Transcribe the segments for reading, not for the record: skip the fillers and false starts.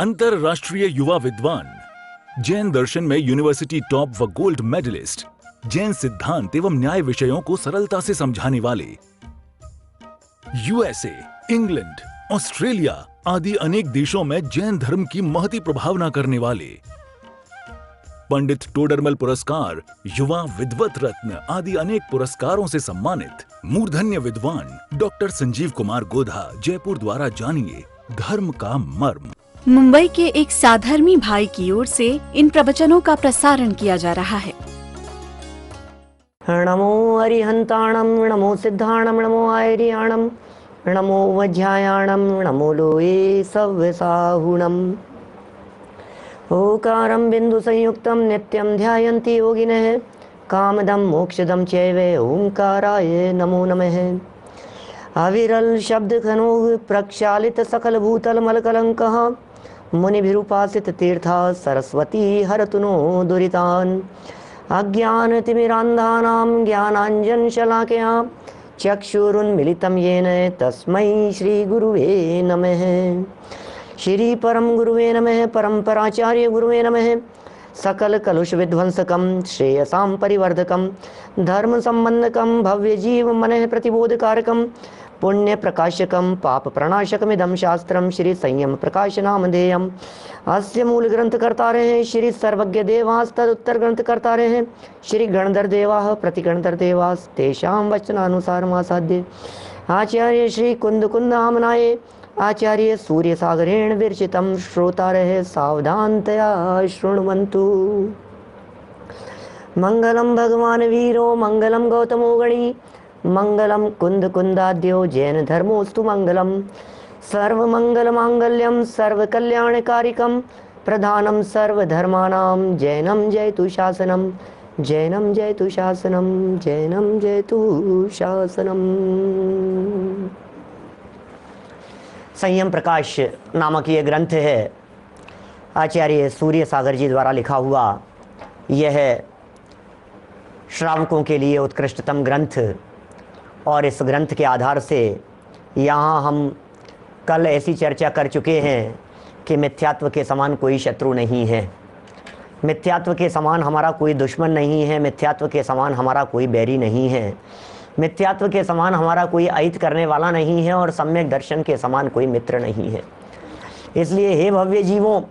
अंतरराष्ट्रीय युवा विद्वान, जैन दर्शन में यूनिवर्सिटी टॉप व गोल्ड मेडलिस्ट, जैन सिद्धांत एवं न्याय विषयों को सरलता से समझाने वाले, यूएसए, इंग्लैंड, ऑस्ट्रेलिया आदि अनेक देशों में जैन धर्म की महती प्रभावना करने वाले, पंडित टोडरमल पुरस्कार, युवा विद्वत रत्न आदि अनेक पुरस्कारों से सम्मानित मूर्धन्य विद्वान डॉक्टर संजीव कुमार गोधा जयपुर द्वारा जानिए धर्म का मर्म। मुंबई के एक साधर्मी भाई की ओर से इन प्रवचनों का प्रसारण किया जा रहा है। नमो अरिहंताणम, नमो सिद्धाणम, नमो आयरियाणम, नमो वज्रायाणम, नमो लोये सव्यसाहुणम। ओकारं बिंदु संयुक्तं नित्यं ध्यायन्ति योगिनः, कामदं मोक्षदं चैव ओंकाराय नमो नमः। अविरल शब्द खनोग प्रक्षालित सकल भूतल मलकलंकः, मुनिभिरुपासित तीर्था सरस्वती हरतु नो दुरितान्। अज्ञानतिमिरान्धानां ज्ञानाञ्जन शलाकया चक्षुरुन्मिलितं येन तस्मै श्री गुरुवे नमः। श्री परम गुरुवे नमः। परम्पराचार्य गुरुवे नमः। सकल कलुष विध्वंसकं श्रेयसां परिवर्धकं धर्म संबंधकं भव्य जीव मनः प्रतिबोधकारकं पुण्य प्रकाशकं पाप प्रणाशकमिदं शास्त्रं श्री संयम प्रकाश नामधेयम्। अस्य मूल ग्रंथ कर्तारः हैं श्री सर्वज्ञ देवास, तदुत्तर ग्रंथ कर्तारः हैं श्री गणधर देवाः, प्रतिगणधर देवास, तेषां वचनानुसारमासाद्य आचार्य श्री कुंद कुंदामनाये आचार्य सूर्य सागरेण विरचितं श्रोतारः सावधानतया शृण्वन्तु। मंगलम भगवान वीरो, मंगलम गौतमो गणी, मंगलम कुंद कुंदाद्यो जैन धर्मोस्तु मंगलम। सर्व मंगल मांगल्यम सर्व कल्याणकारिकम प्रधानम सर्व धर्मानां जैनम जयतु शासनम, जैनम जयतु शासनम, जैनम जयतु शासनम। संयम प्रकाश नामक ये ग्रंथ है, आचार्य सूर्य सागर जी द्वारा लिखा हुआ। यह श्रावकों के लिए उत्कृष्टतम ग्रंथ, और इस ग्रंथ के आधार से यहाँ हम कल ऐसी चर्चा कर चुके हैं कि मिथ्यात्व के समान कोई शत्रु नहीं है, मिथ्यात्व के समान हमारा कोई दुश्मन नहीं है, मिथ्यात्व के समान हमारा कोई बैरी नहीं है, मिथ्यात्व के समान हमारा कोई अहित करने वाला नहीं है, और सम्यक दर्शन के समान कोई मित्र नहीं है। इसलिए हे भव्य जीवों,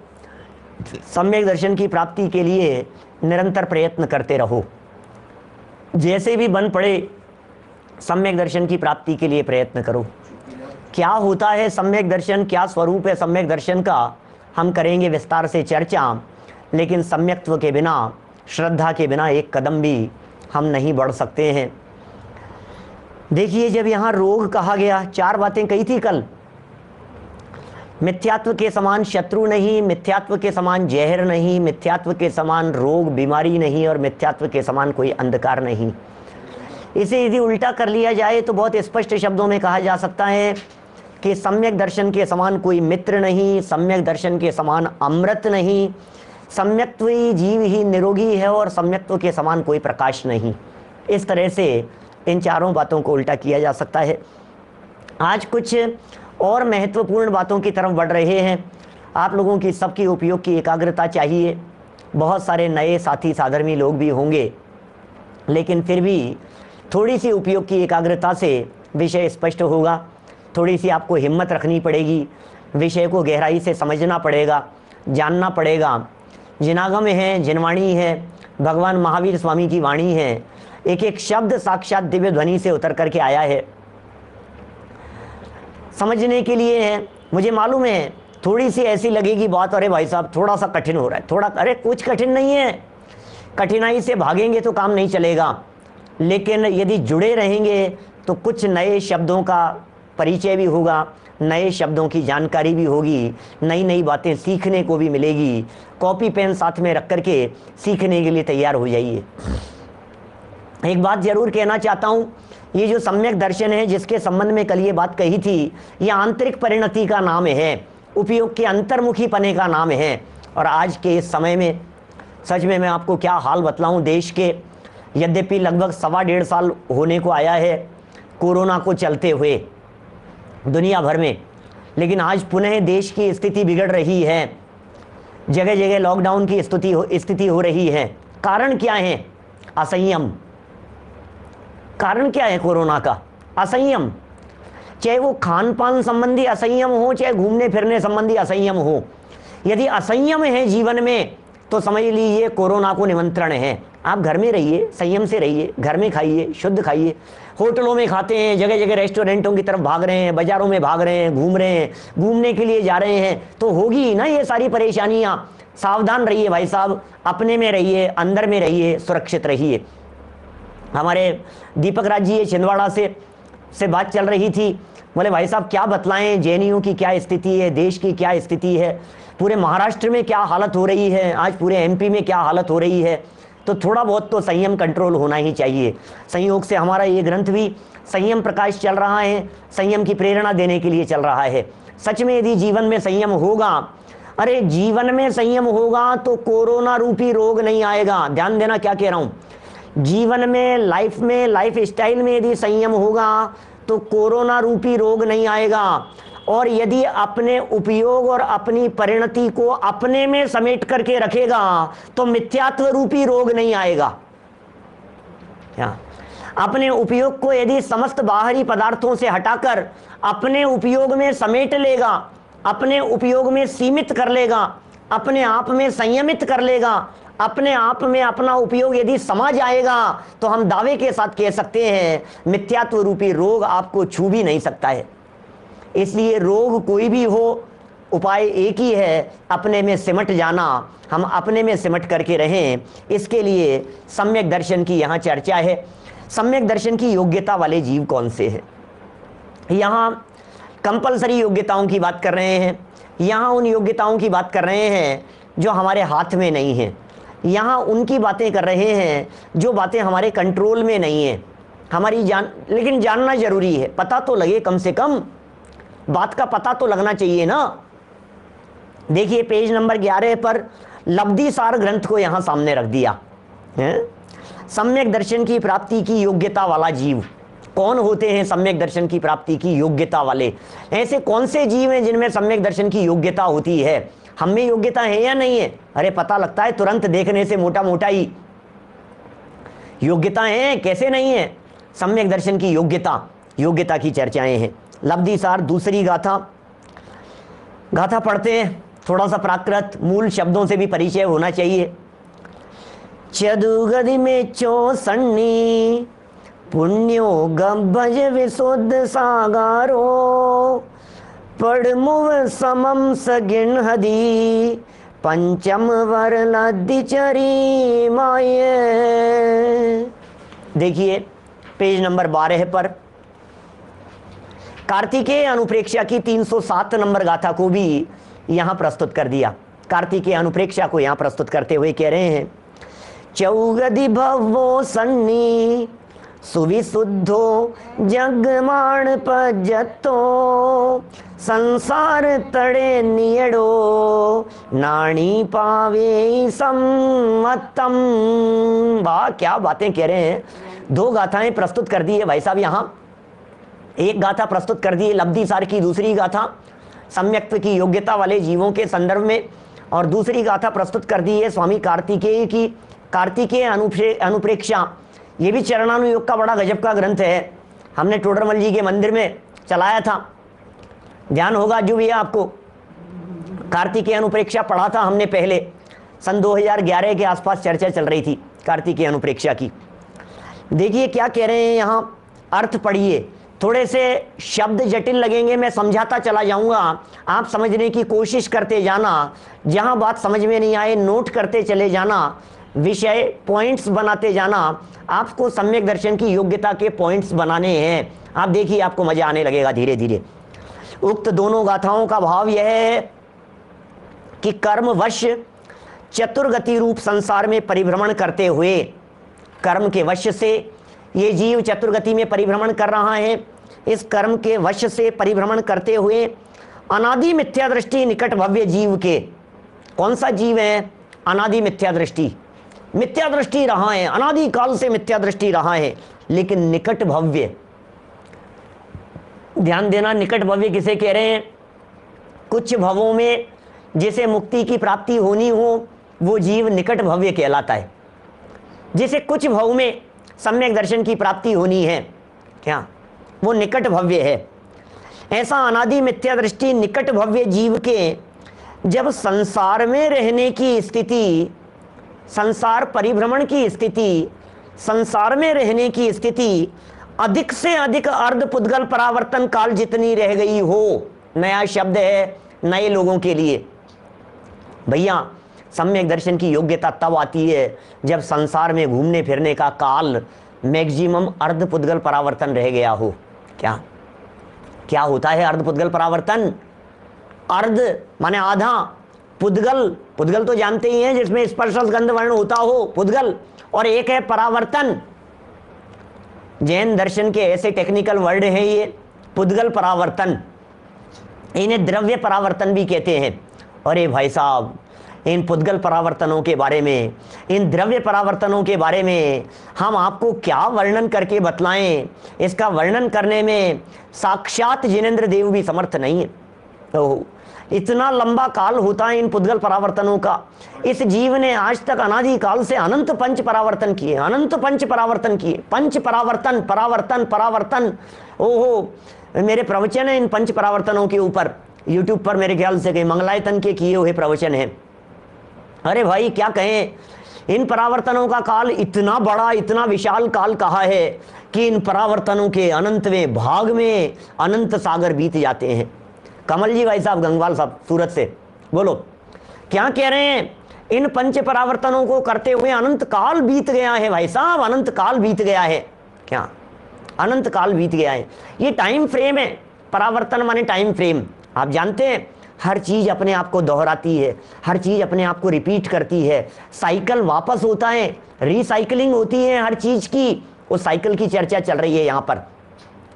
सम्यक दर्शन की प्राप्ति के लिए निरंतर प्रयत्न करते रहो। जैसे भी बन पड़े सम्यक दर्शन की प्राप्ति के लिए प्रयत्न करो। क्या होता है सम्यक दर्शन, क्या स्वरूप है सम्यक दर्शन का, हम करेंगे विस्तार से चर्चा। लेकिन सम्यक्त्व के बिना, श्रद्धा के बिना एक कदम भी हम नहीं बढ़ सकते हैं। देखिए, जब यहाँ रोग कहा गया, चार बातें कही थी कल। मिथ्यात्व के समान शत्रु नहीं, मिथ्यात्व के समान जहर नहीं, मिथ्यात्व के समान रोग बीमारी नहीं, और मिथ्यात्व के समान कोई अंधकार नहीं। इसे यदि उल्टा कर लिया जाए तो बहुत स्पष्ट शब्दों में कहा जा सकता है कि सम्यक दर्शन के समान कोई मित्र नहीं, सम्यक दर्शन के समान अमृत नहीं, सम्यक्त्व ही जीव ही निरोगी है, और सम्यक्त्व के समान कोई प्रकाश नहीं। इस तरह से इन चारों बातों को उल्टा किया जा सकता है। आज कुछ और महत्वपूर्ण बातों की तरफ बढ़ रहे हैं। आप लोगों की सबकी उपयोग की एकाग्रता चाहिए। बहुत सारे नए साथी साधर्मी लोग भी होंगे, लेकिन फिर भी थोड़ी सी उपयोग की एकाग्रता से विषय स्पष्ट होगा। थोड़ी सी आपको हिम्मत रखनी पड़ेगी, विषय को गहराई से समझना पड़ेगा, जानना पड़ेगा। जिनागम है, जिनवाणी है, भगवान महावीर स्वामी की वाणी है, एक एक शब्द साक्षात दिव्य ध्वनि से उतर करके आया है, समझने के लिए है। मुझे मालूम है थोड़ी सी ऐसी लगेगी बात, अरे भाई साहब थोड़ा सा कठिन हो रहा है, थोड़ा, अरे कुछ कठिन नहीं है। कठिनाई से भागेंगे तो काम नहीं चलेगा, लेकिन यदि जुड़े रहेंगे तो कुछ नए शब्दों का परिचय भी होगा, नए शब्दों की जानकारी भी होगी, नई नई बातें सीखने को भी मिलेगी। कॉपी पेन साथ में रख करके सीखने के लिए तैयार हो जाइए। एक बात जरूर कहना चाहता हूँ, ये जो सम्यक दर्शन है जिसके संबंध में कल ये बात कही थी, ये आंतरिक परिणति का नाम है, उपयोग के अंतर्मुखी पने का नाम है। और आज के इस समय में सच में मैं आपको क्या हाल बतलाऊं देश के, यद्यपि लगभग 1.25 साल होने को आया है कोरोना को चलते हुए दुनिया भर में, लेकिन आज पुनः देश की स्थिति बिगड़ रही है। जगह जगह लॉकडाउन की स्थिति हो रही है। कारण क्या है? असंयम। कारण क्या है कोरोना का? असंयम। चाहे वो खान पान संबंधी असंयम हो, चाहे घूमने फिरने संबंधी असंयम हो। यदि असंयम है जीवन में तो समझ लीजिए कोरोना को निमंत्रण है। आप घर में रहिए, संयम से रहिए, घर में खाइए, शुद्ध खाइए। होटलों में खाते हैं, जगह जगह रेस्टोरेंटों की तरफ भाग रहे हैं, बाजारों में भाग रहे हैं, घूम रहे हैं, घूमने के लिए जा रहे हैं, तो होगी ही ना ये सारी परेशानियां। सावधान रहिए भाई साहब, अपने में रहिए, अंदर में रहिए, सुरक्षित रहिए। हमारे दीपक राज जी छिंदवाड़ा से बात चल रही थी, बोले भाई साहब क्या बतलाएं, जेएनयू की क्या स्थिति है, देश की क्या स्थिति है, पूरे महाराष्ट्र में क्या हालत हो रही है, आज पूरे एमपी में क्या हालत हो रही है। तो थोड़ा बहुत तो संयम कंट्रोल होना ही चाहिए। संयोग से हमारा ये ग्रंथ भी संयम प्रकाश चल रहा है, संयम की प्रेरणा देने के लिए चल रहा है। सच में यदि जीवन में संयम होगा, अरे जीवन में संयम होगा तो कोरोना रूपी रोग नहीं आएगा। ध्यान देना क्या कह रहा हूं। जीवन में, लाइफ स्टाइल में यदि संयम होगा तो कोरोना रूपी रोग नहीं आएगा। और यदि अपने उपयोग और अपनी परिणति को अपने में समेट करके रखेगा तो मिथ्यात्व रूपी रोग नहीं आएगा। अपने उपयोग को यदि समस्त बाहरी पदार्थों से हटाकर अपने उपयोग में समेट लेगा, अपने उपयोग में सीमित कर लेगा, अपने आप में संयमित कर लेगा, अपने आप में अपना उपयोग यदि समा जाएगा तो हम दावे के साथ कह सकते हैं मिथ्यात्व रूपी रोग आपको छू भी नहीं सकता है। इसलिए रोग कोई भी हो, उपाय एक ही है, अपने में सिमट जाना। हम अपने में सिमट करके रहें, इसके लिए सम्यक दर्शन की यहाँ चर्चा है। सम्यक दर्शन की योग्यता वाले जीव कौन से हैं? यहाँ कंपलसरी योग्यताओं की बात कर रहे हैं, यहाँ उन योग्यताओं की बात कर रहे हैं जो हमारे हाथ में नहीं है, यहाँ उनकी बातें कर रहे हैं जो बातें हमारे कंट्रोल में नहीं है। हमारी लेकिन जानना जरूरी है, पता तो लगे, कम से कम बात का पता तो लगना चाहिए ना। देखिए पेज नंबर 11 पर लब्धि सार ग्रंथ को यहां सामने रख दिया है। सम्यक दर्शन की प्राप्ति की योग्यता वाला जीव कौन होते हैं? सम्यक दर्शन की प्राप्ति की योग्यता वाले ऐसे कौन से जीव हैं जिनमें सम्यक दर्शन की योग्यता होती है? हम में योग्यता है या नहीं है? अरे पता लगता है तुरंत देखने से, मोटा मोटा ही योग्यता है, कैसे नहीं है? सम्यक दर्शन की योग्यता की चर्चाएं हैं। लब्धि सार दूसरी गाथा पढ़ते हैं। थोड़ा सा प्राकृत मूल शब्दों से भी परिचय होना चाहिए। चदुगदि में चौसन्नी पुण्यो गभज विशुद्ध सागारो पड़मुव समम सगिन हदी पंचम वर लद्दि चरी माये। देखिए पेज नंबर 12 पर कार्तिकेय अनुप्रेक्षा की 307 नंबर गाथा को भी यहां प्रस्तुत कर दिया। कार्तिकेय अनुप्रेक्षा को यहां प्रस्तुत करते हुए कह रहे हैं, चौगदि भवो सन्नी सुविशुद्धो जगमाण पजतो संसार तड़े नियड़ो नाणी पावे सम्मतम। वाह क्या बातें कह रहे हैं। 2 गाथाएं प्रस्तुत कर दी है भाई साहब। यहां एक गाथा प्रस्तुत कर दी है लब्धि सार की, दूसरी गाथा सम्यक्त्व की योग्यता वाले जीवों के संदर्भ में, और दूसरी गाथा प्रस्तुत कर दी है स्वामी कार्तिकेय की, कार्तिकेय अनुप्रेक्षा। ये भी चरणानुयोग का बड़ा गजब का ग्रंथ है। हमने टोडरमल जी के मंदिर में चलाया था, ध्यान होगा जो भी है आपको। कार्तिकेय अनुप्रेक्षा पढ़ा था हमने पहले, सन 2011 के आसपास चर्चा चल रही थी कार्तिकेय अनुप्रेक्षा की। देखिए क्या कह रहे हैं यहाँ, अर्थ पढ़िए। थोड़े से शब्द जटिल लगेंगे, मैं समझाता चला जाऊंगा, आप समझने की कोशिश करते जाना। जहां बात समझ में नहीं आए नोट करते चले जाना, विषय पॉइंट्स बनाते जाना। आपको सम्यक दर्शन की योग्यता के पॉइंट्स बनाने हैं। आप देखिए आपको मजा आने लगेगा धीरे धीरे। उक्त दोनों गाथाओं का भाव यह है कि कर्मवश चतुर्गति रूप संसार में परिभ्रमण करते हुए, कर्म के वश से ये जीव चतुर्गति में परिभ्रमण कर रहा है। इस कर्म के वश से परिभ्रमण करते हुए अनादि मिथ्या दृष्टि निकट भव्य जीव के, कौन सा जीव है? अनादि मिथ्या दृष्टि, मिथ्या दृष्टि रहा है, अनादि काल से मिथ्या दृष्टि रहा है, लेकिन निकट भव्य। ध्यान देना, निकट भव्य किसे कह रहे हैं? कुछ भवों में जिसे मुक्ति की प्राप्ति होनी हो वो जीव निकट भव्य कहलाता है। जिसे कुछ भव में सम्यक दर्शन की प्राप्ति होनी है, क्या वो निकट भव्य है। ऐसा अनादि मिथ्या दृष्टि निकट भव्य जीव के जब संसार में रहने की स्थिति, संसार परिभ्रमण की स्थिति, संसार में रहने की स्थिति अधिक से अधिक अर्ध पुद्गल परावर्तन काल जितनी रह गई हो, नया शब्द है नए लोगों के लिए। भैया सम्यक दर्शन की योग्यता तब आती है जब संसार में घूमने फिरने का काल मैक्सिमम अर्ध पुद्गल परावर्तन रह गया हो। क्या क्या होता है अर्ध पुद्गल परावर्तन? अर्ध माने आधा, पुद्गल, पुद्गल तो जानते ही हैं जिसमें स्पर्श गंध वर्ण होता हो, पुद्गल, और एक है परावर्तन। जैन दर्शन के ऐसे टेक्निकल वर्ड हैं ये, पुद्गल परावर्तन, इन्हें द्रव्य परावर्तन भी कहते हैं। अरे भाई साहब, इन पुद्गल परावर्तनों के बारे में, इन द्रव्य परावर्तनों के बारे में हम आपको क्या वर्णन करके बतलाएं? इसका वर्णन करने में साक्षात जिनेंद्र देव भी समर्थ नहीं है। तो इतना लंबा काल होता है इन पुद्गल परावर्तनों का। इस जीव ने आज तक अनादि काल से अनंत पंच परावर्तन किए, अनंत पंच परावर्तन किए, पंच परावर्तन, परावर्तन, परावर्तन। ओहो, मेरे प्रवचन है इन पंच परावर्तनों के ऊपर, यूट्यूब पर मेरे ख्याल से कहीं मंगलायतन के किए हुए प्रवचन है। अरे भाई क्या कहें, इन परावर्तनों का काल इतना बड़ा, इतना विशाल काल कहा है कि इन परावर्तनों के अनंतवें भाग में अनंत सागर बीत जाते हैं। कमल जी भाई साहब, गंगवाल साहब सूरत से, बोलो क्या कह रहे हैं? इन पंच परावर्तनों को करते हुए अनंत काल बीत गया है भाई साहब, अनंत काल बीत गया है। क्या अनंत काल बीत गया है? ये टाइम फ्रेम है, परावर्तन माने टाइम फ्रेम। आप जानते हैं हर चीज अपने आप को दोहराती है, हर चीज अपने आप को रिपीट करती है, साइकिल वापस होता है, रिसाइकलिंग होती है हर चीज की। उस साइकिल की चर्चा चल रही है यहाँ पर,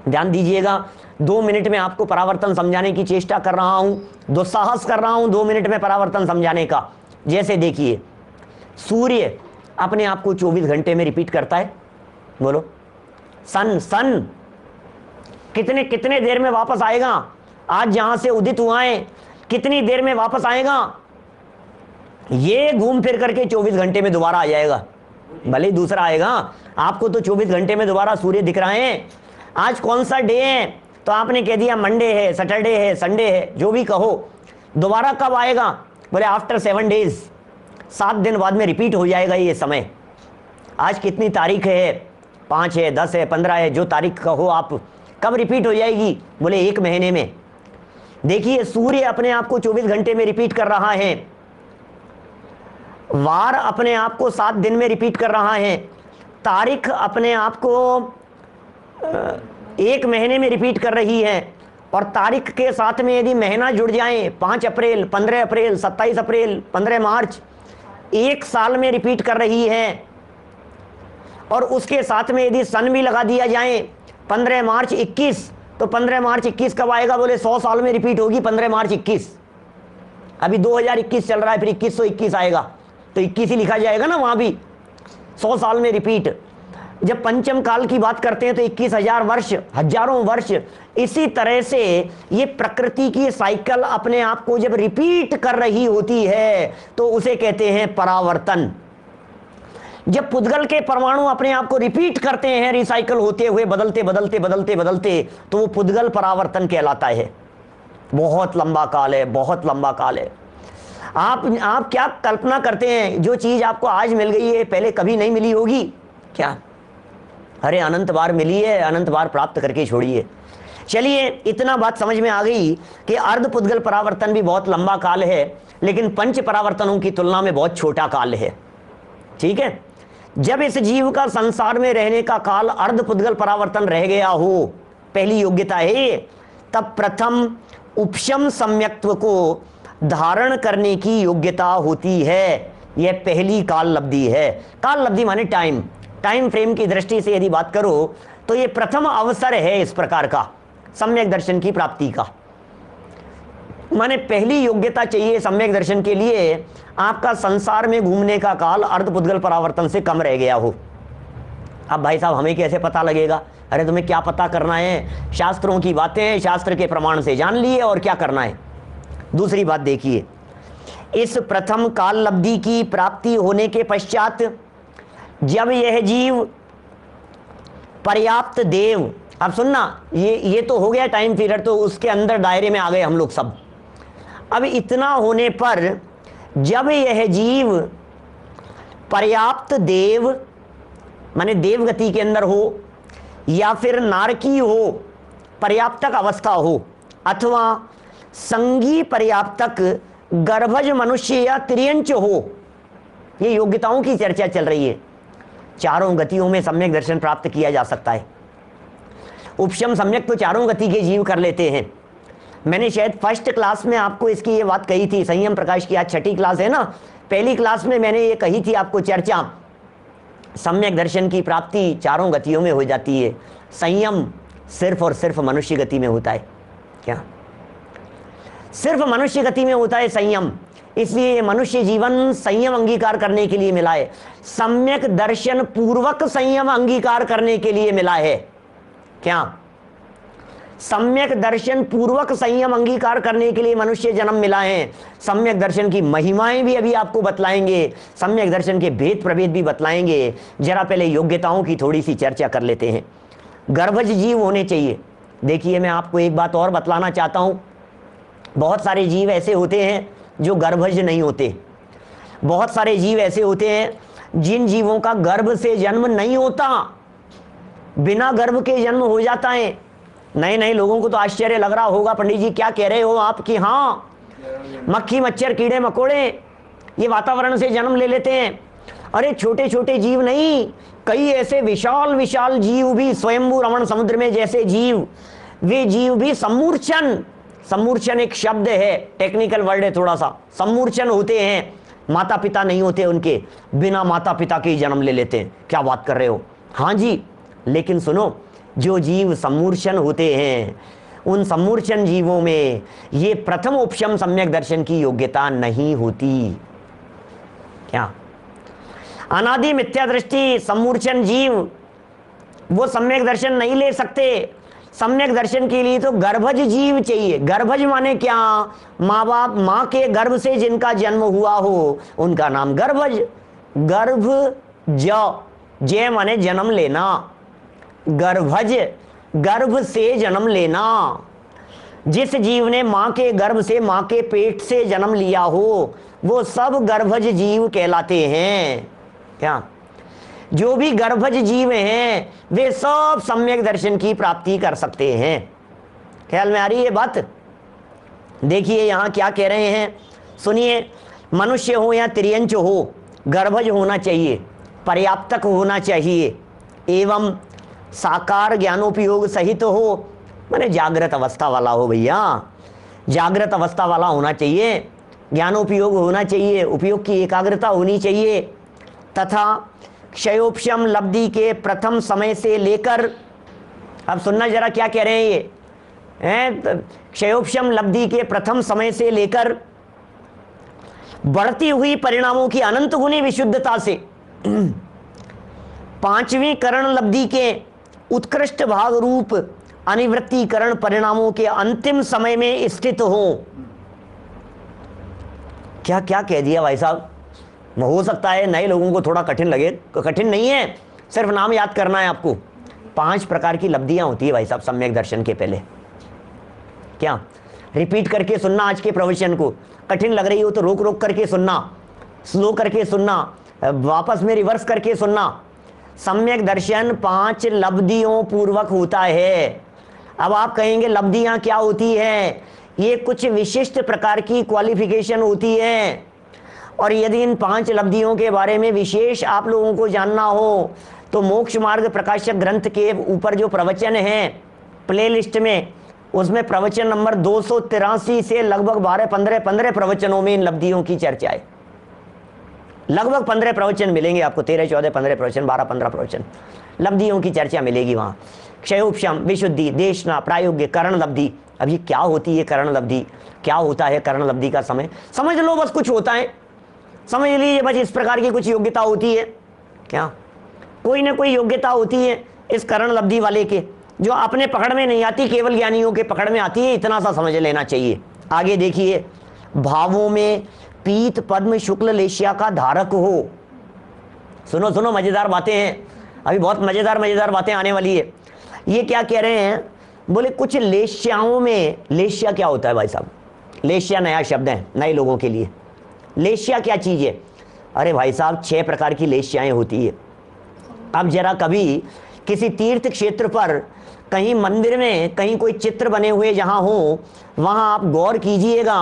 ध्यान दीजिएगा। 2 मिनट में आपको परावर्तन समझाने की चेष्टा कर रहा हूं, दुस्साहस कर रहा हूं 2 मिनट में परावर्तन समझाने का। जैसे देखिए, सूर्य अपने आप को 24 घंटे में रिपीट करता है, बोलो। सन, सन कितने कितने देर में वापस आएगा? आज जहां से उदित हुआ है कितनी देर में वापस आएगा? ये घूम फिर करके 24 घंटे में दोबारा आ जाएगा। भले ही दूसरा आएगा, आपको तो 24 घंटे में दोबारा सूर्य दिख रहा है। आज कौन सा डे है? तो आपने कह दिया मंडे है, सैटरडे है, संडे है, जो भी कहो। दोबारा कब आएगा? बोले आफ्टर 7 डेज, 7 दिन बाद में रिपीट हो जाएगा ये समय। आज कितनी तारीख है? 5 है, 10 है, 15 है, जो तारीख कहो आप। कब रिपीट हो जाएगी? बोले 1 महीने में। देखिए, सूर्य अपने आप को 24 घंटे में रिपीट कर रहा है, वार अपने आप को 7 दिन में रिपीट कर रहा है, तारीख अपने आप को 1 महीने में रिपीट कर रही है, और तारीख के साथ में यदि महीना जुड़ जाए 5 अप्रैल, 15 अप्रैल, 27 अप्रैल, 15 मार्च, 1 साल में रिपीट कर रही है। और उसके साथ में यदि सन भी लगा दिया जाए 15 मार्च 21, तो 15 मार्च 21 कब आएगा? बोले 100 साल में रिपीट होगी 15 मार्च 21। अभी 2021 चल रहा है, फिर 2121 आएगा, तो 21 ही लिखा जाएगा ना वहां भी, 100 साल में रिपीट। जब पंचम काल की बात करते हैं तो 21,000 वर्ष, हजारों वर्ष। इसी तरह से ये प्रकृति की साइकिल अपने आप को जब रिपीट कर रही होती है तो उसे कहते हैं परावर्तन। जब पुद्गल के परमाणु अपने आप को रिपीट करते हैं, रिसाइकल होते हुए, बदलते बदलते बदलते बदलते, तो वो पुद्गल परावर्तन कहलाता है। बहुत लंबा काल है, बहुत लंबा काल है। आप क्या कल्पना करते हैं, जो चीज आपको आज मिल गई है पहले कभी नहीं मिली होगी क्या? अरे अनंत बार मिली है, अनंत बार प्राप्त करके छोड़िए। चलिए, इतना बात समझ में आ गई कि अर्ध पुद्गल परावर्तन भी बहुत लंबा काल है, लेकिन पंच परावर्तनों की तुलना में बहुत छोटा काल है। ठीक है, जब इस जीव का संसार में रहने का काल अर्ध पुद्गल परावर्तन रह गया हो, पहली योग्यता है ये, तब प्रथम उपशम सम्यक्त्व को धारण करने की योग्यता होती है। यह पहली काल लब्धि है। काल लब्धि माने टाइम, टाइम फ्रेम की दृष्टि से यदि बात करो तो यह प्रथम अवसर है इस प्रकार का सम्यक दर्शन की प्राप्ति का। माने पहली योग्यता चाहिए सम्यक दर्शन के लिए, आपका संसार में घूमने का काल अर्ध पुद्गल परावर्तन से कम रह गया हो। अब भाई साहब हमें कैसे पता लगेगा? अरे तुम्हें क्या पता करना है, शास्त्रों की बातें शास्त्र के प्रमाण से जान लिए और क्या करना है। दूसरी बात देखिए, इस प्रथम काल लब्धि की प्राप्ति होने के पश्चात जब यह जीव पर्याप्त देव, अब सुनना, ये तो हो गया टाइम पीरियड, तो उसके अंदर दायरे में आ गए हम लोग सब। अब इतना होने पर जब यह जीव पर्याप्त देव माने देवगति के अंदर हो, या फिर नारकी हो, पर्याप्तक अवस्था हो, अथवा संगी पर्याप्तक गर्भज मनुष्य या त्रियंच हो, ये योग्यताओं की चर्चा चल रही है। चारों गतियों में सम्यक दर्शन प्राप्त किया जा सकता है। उपशम सम्यक तो चारों गति के जीव कर लेते हैं। मैंने शायद फर्स्ट क्लास में आपको इसकी ये बात कही थी, संयम प्रकाश की आज छठी क्लास है ना, पहली क्लास में मैंने ये कही थी आपको चर्चा, सम्यक दर्शन की प्राप्ति चारों गतियों में हो जाती है, संयम सिर्फ और सिर्फ मनुष्य गति में होता है। क्या सिर्फ मनुष्य गति में होता है संयम? इसलिए मनुष्य जीवन संयम अंगीकार करने के लिए मिला है, सम्यक दर्शन पूर्वक संयम अंगीकार करने के लिए मिला है। क्या सम्यक दर्शन पूर्वक संयम अंगीकार करने के लिए मनुष्य जन्म मिला है। सम्यक दर्शन की महिमाएं भी अभी आपको बतलाएंगे, सम्यक दर्शन के भेद प्रभेद भी बतलाएंगे। जरा पहले योग्यताओं की थोड़ी सी चर्चा कर लेते हैं। गर्भज जीव होने चाहिए। देखिए, मैं आपको एक बात और बतलाना चाहता हूं, बहुत सारे जीव ऐसे होते हैं जो गर्भज नहीं होते। बहुत सारे जीव ऐसे होते हैं जिन जीवों का गर्भ से जन्म नहीं होता, बिना गर्भ के जन्म हो जाता है। नए नए लोगों को तो आश्चर्य लग रहा होगा, पंडित जी क्या कह रहे हो आप कि हाँ मक्खी मच्छर कीड़े मकोड़े ये वातावरण से जन्म ले लेते हैं। अरे छोटे छोटे जीव नहीं, कई ऐसे विशाल विशाल जीव भी, स्वयंभू रमण समुद्र में जैसे जीव, वे जीव भी सम्मूर्छन एक शब्द है, टेक्निकल वर्ड है थोड़ा सा, सम्मूर्छन होते हैं, माता पिता नहीं होते उनके, बिना माता पिता के ही जन्म ले लेते हैं। क्या बात कर रहे हो? हाँ जी, लेकिन सुनो, जो जीव सम्मूर्छन होते हैं उन सम्मूर्छन जीवों में ये प्रथम उपशम सम्यक दर्शन की योग्यता नहीं होती। क्या अनादि मिथ्या दृष्टि सम्मूर्छन जीव वो सम्यक दर्शन नहीं ले सकते। सम्यक दर्शन के लिए तो गर्भज जीव चाहिए। गर्भज माने क्या? माँ बाप, माँ के गर्भ से जिनका जन्म हुआ हो उनका नाम गर्भज। गर्भ जय माने जन्म लेना, गर्भज गर्भ से जन्म लेना। जिस जीव ने मां के गर्भ से, मां के पेट से जन्म लिया हो वो सब गर्भज जीव कहलाते हैं। क्या जो भी गर्भज जीव हैं वे सब सम्यक दर्शन की प्राप्ति कर सकते हैं। ख्याल में आ रही है बात? देखिए यहां क्या कह रहे हैं, सुनिए। मनुष्य हो या त्रियंच हो, गर्भज होना चाहिए, पर्याप्तक होना चाहिए, एवं साकार ज्ञानोपयोग सहित हो, माने जागृत अवस्था वाला हो भैया, जागृत अवस्था वाला होना चाहिए, ज्ञानोपयोग होना चाहिए, उपयोग की एकाग्रता होनी चाहिए, तथा क्षयोपशम लब्धि के प्रथम समय से लेकर, अब सुनना जरा क्या कह रहे हैं ये हैं, क्षयोपशम लब्धि के प्रथम समय से लेकर बढ़ती हुई परिणामों की अनंत गुनी विशुद्धता से पांचवी करण लब्धि के उत्कृष्ट भाग रूप अनिवृत्तिकरण परिणामों के अंतिम समय में स्थित हो। क्या क्या कह दिया भाई साहब? हो सकता है नए लोगों को थोड़ा कठिन लगे, कठिन नहीं है, सिर्फ नाम याद करना है आपको। 5 प्रकार की लब्धियां होती है भाई साहब सम्यक दर्शन के पहले। क्या रिपीट करके सुनना आज के प्रवचन को, कठिन लग रही हो तो रोक रोक करके सुनना, स्लो करके सुनना, वापस में रिवर्स करके सुनना। सम्यक दर्शन 5 लब्धियों पूर्वक होता है। अब आप कहेंगे लब्धियां क्या होती है? ये कुछ विशिष्ट प्रकार की क्वालिफिकेशन होती है, और यदि इन 5 लब्धियों के बारे में विशेष आप लोगों को जानना हो तो मोक्ष मार्ग प्रकाशक ग्रंथ के ऊपर जो प्रवचन है प्लेलिस्ट में, उसमें प्रवचन नंबर 283 से लगभग 12-15 प्रवचनों में इन लब्धियों की चर्चा है। लगभग 15 प्रवचन मिलेंगे आपको, 13-14-15 प्रवचन, 12-15 प्रवचन, लब्धियों की चर्चा मिलेगी वहां। क्षयोपशम, विशुद्धि, देशना, प्रायोग्य, करण लब्धि। अब ये क्या होती है करण लब्धि? क्या होता है करण लब्धि का समय? समझ लो बस, कुछ होता है, समझ लीजिए बस, इस प्रकार की कुछ योग्यता होती है। क्या कोई ना कोई योग्यता होती है इस करण लब्धि वाले के, जो अपने पकड़ में नहीं आती, केवल ज्ञानियों के पकड़ में आती है, इतना सा समझ लेना चाहिए। आगे देखिए, भावों में पीत पद्म शुक्ल लेश्या का धारक हो। सुनो सुनो, मजेदार बातें हैं, अभी बहुत मजेदार बातें आने वाली है। ये क्या कह रहे हैं, बोले कुछ लेश्याओं में, लेश्या क्या होता है भाई साहब? लेश्या नया शब्द है नए लोगों के लिए। लेश्या क्या चीज है? अरे भाई साहब 6 प्रकार की लेश्याएं होती है। अब जरा कभी किसी तीर्थ क्षेत्र पर कहीं मंदिर में कहीं कोई चित्र बने हुए जहां हो, वहां आप गौर कीजिएगा,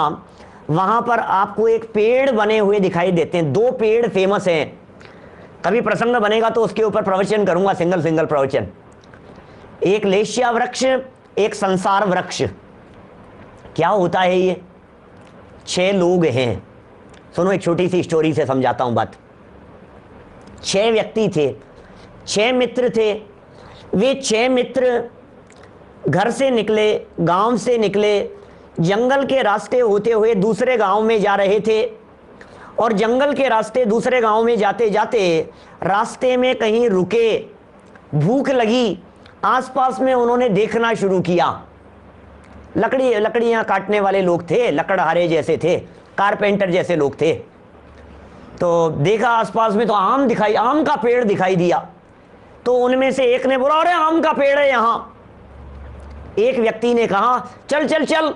वहां पर आपको एक पेड़ बने हुए दिखाई देते हैं। 2 पेड़ फेमस हैं, कभी प्रसंग बनेगा तो उसके ऊपर प्रवचन करूंगा, सिंगल प्रवचन। एक लेश्या वृक्ष, एक संसार वृक्ष। क्या होता है ये? 6 लोग हैं। सुनो, एक छोटी सी स्टोरी से समझाता हूं बात। 6 व्यक्ति थे, 6 मित्र थे। वे 6 मित्र घर से निकले, गांव से निकले, जंगल के रास्ते होते हुए दूसरे गांव में जा रहे थे। और जंगल के रास्ते दूसरे गांव में जाते जाते रास्ते में कहीं रुके, भूख लगी, आसपास में उन्होंने देखना शुरू किया। लकड़ियां काटने वाले लोग थे, लकड़हारे जैसे थे, कारपेंटर जैसे लोग थे। तो देखा आसपास में तो आम का पेड़ दिखाई दिया। तो उनमें से एक ने बोला, अरे आम का पेड़ है यहां। एक व्यक्ति ने कहा, चल चल चल,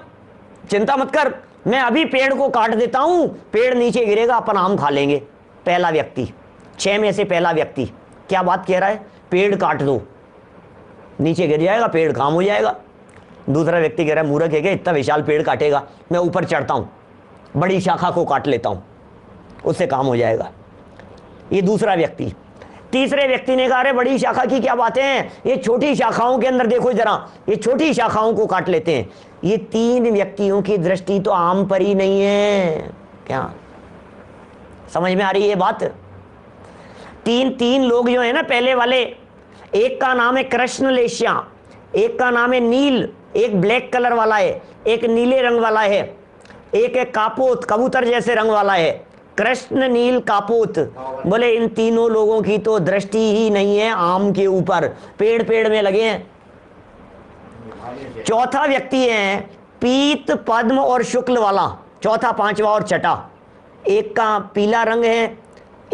चिंता मत कर, मैं अभी पेड़ को काट देता हूं, पेड़ नीचे गिरेगा, अपन आम खा लेंगे। पहला व्यक्ति, 6 में से पहला व्यक्ति क्या बात कह रहा है? पेड़ काट दो, नीचे गिर जाएगा, पेड़ काम हो जाएगा। दूसरा व्यक्ति कह रहा है, मूर्ख है क्या, इतना विशाल पेड़ काटेगा? मैं ऊपर चढ़ता हूं, बड़ी शाखा को काट लेता हूं, उससे काम हो जाएगा। ये दूसरा व्यक्ति। तीसरे व्यक्ति ने कहा, अरे बड़ी शाखा की क्या बातें हैं, ये छोटी शाखाओं के अंदर देखो जरा, ये छोटी शाखाओं को काट लेते हैं। ये 3 व्यक्तियों की दृष्टि तो आम पर ही नहीं है। क्या समझ में आ रही है बात? 3 लोग जो है ना, पहले वाले, एक का नाम है कृष्ण लेश्या, एक का नाम है नील, एक ब्लैक कलर वाला है, एक नीले रंग वाला है, एक है कापोत, कबूतर जैसे रंग वाला है। कृष्ण, नील, कापोत। बोले इन तीनों लोगों की तो दृष्टि ही नहीं है आम के ऊपर, पेड़ में लगे हैं। चौथा व्यक्ति है पीत पद्म और शुक्ल वाला, चौथा, पांचवा और छठा। एक का पीला रंग है,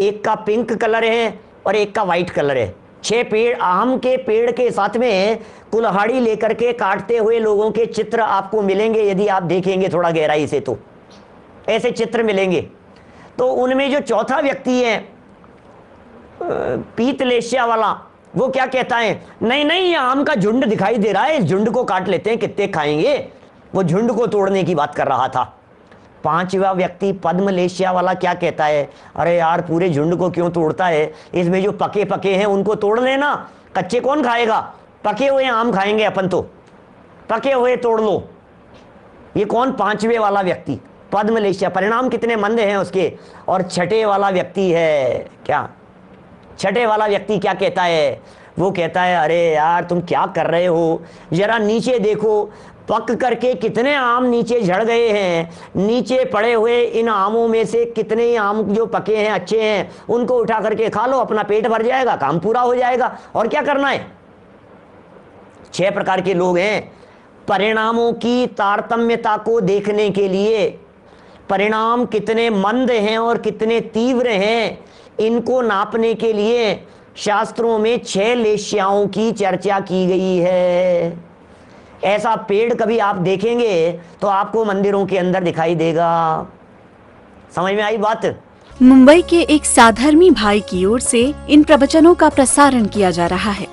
एक का पिंक कलर है और एक का व्हाइट कलर है। 6 पेड़, आम के पेड़ के साथ में कुल्हाड़ी लेकर के काटते हुए लोगों के चित्र आपको मिलेंगे, यदि आप देखेंगे थोड़ा गहराई से तो ऐसे चित्र मिलेंगे। तो उनमें जो चौथा व्यक्ति है पीत लेश्या वाला, वो क्या कहता है, नहीं नहीं, ये आम का झुंड दिखाई दे रहा है, इस झुंड को काट लेते हैं, कितने खाएंगे। वो झुंड को तोड़ने की बात कर रहा था। पांचवा व्यक्ति पद्म लेश्या वाला क्या कहता है, अरे यार पूरे झुंड को क्यों तोड़ता है, इसमें जो पके हैं उनको तोड़ लेना, कच्चे कौन खाएगा, पके हुए आम खाएंगे अपन तो, पके हुए तोड़ लो। ये कौन? 5वें वाला व्यक्ति पद्म लेश्या। परिणाम कितने मंद हैं उसके। और छठे वाला व्यक्ति है क्या, छठे वाला व्यक्ति क्या कहता है, वो कहता है, अरे यार तुम क्या कर रहे हो, जरा नीचे देखो, पक करके कितने आम नीचे झड़ गए हैं, नीचे पड़े हुए इन आमों में से कितने ही आम जो पके हैं, अच्छे हैं, उनको उठा करके खा लो, अपना पेट भर जाएगा, काम पूरा हो जाएगा, और क्या करना है। 6 प्रकार के लोग हैं। परिणामों की तारतम्यता को देखने के लिए, परिणाम कितने मंद हैं और कितने तीव्र हैं, इनको नापने के लिए शास्त्रों में 6 लेश्याओं की चर्चा की गई है। ऐसा पेड़ कभी आप देखेंगे तो आपको मंदिरों के अंदर दिखाई देगा। समझ में आई बात? मुंबई के एक साधर्मी भाई की ओर से इन प्रवचनों का प्रसारण किया जा रहा है।